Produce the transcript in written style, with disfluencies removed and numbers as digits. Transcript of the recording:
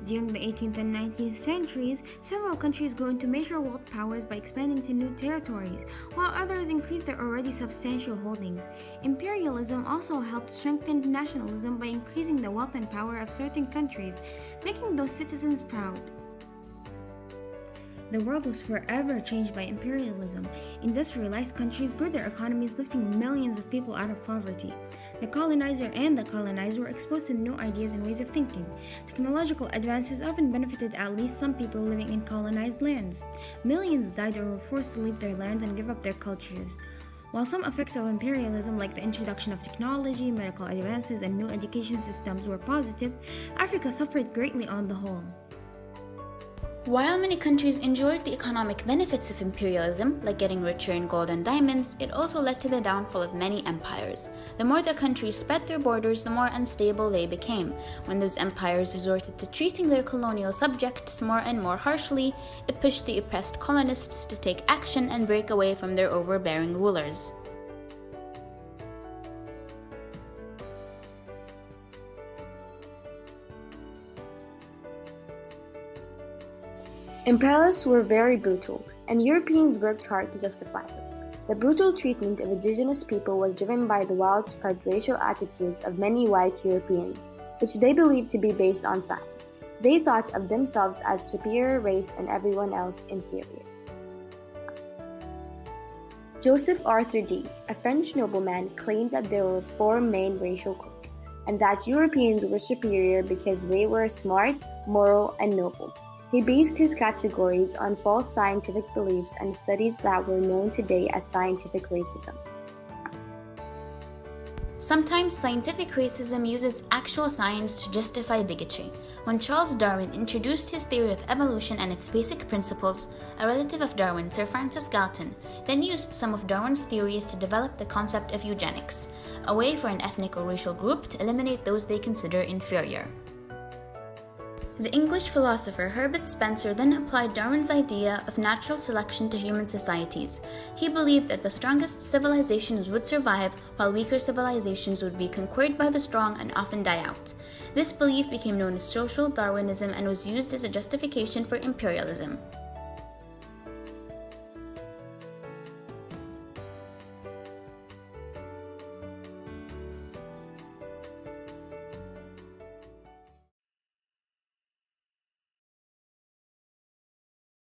During the 18th and 19th centuries, several countries grew into major world powers by expanding to new territories, while others increased their already substantial holdings. Imperialism also helped strengthen nationalism by increasing the wealth and power of certain countries, making those citizens proud. The world was forever changed by imperialism. Industrialized countries grew their economies, lifting millions of people out of poverty. The colonizer and the colonized were exposed to new ideas and ways of thinking. Technological advances often benefited at least some people living in colonized lands. Millions died or were forced to leave their lands and give up their cultures. While some effects of imperialism, like the introduction of technology, medical advances, and new education systems, were positive, Africa suffered greatly on the whole. While many countries enjoyed the economic benefits of imperialism, like getting richer in gold and diamonds, it also led to the downfall of many empires. The more the countries spread their borders, the more unstable they became. When those empires resorted to treating their colonial subjects more and more harshly, it pushed the oppressed colonists to take action and break away from their overbearing rulers. Imperialists were very brutal, and Europeans worked hard to justify this. The brutal treatment of indigenous people was driven by the widespread racial attitudes of many white Europeans, which they believed to be based on science. They thought of themselves as superior race and everyone else inferior. Joseph Arthur D., a French nobleman, claimed that there were four main racial groups, and that Europeans were superior because they were smart, moral, and noble. He based his categories on false scientific beliefs and studies that were known today as scientific racism. Sometimes scientific racism uses actual science to justify bigotry. When Charles Darwin introduced his theory of evolution and its basic principles, a relative of Darwin, Sir Francis Galton, then used some of Darwin's theories to develop the concept of eugenics, a way for an ethnic or racial group to eliminate those they consider inferior. The English philosopher Herbert Spencer then applied Darwin's idea of natural selection to human societies. He believed that the strongest civilizations would survive, while weaker civilizations would be conquered by the strong and often die out. This belief became known as social Darwinism and was used as a justification for imperialism.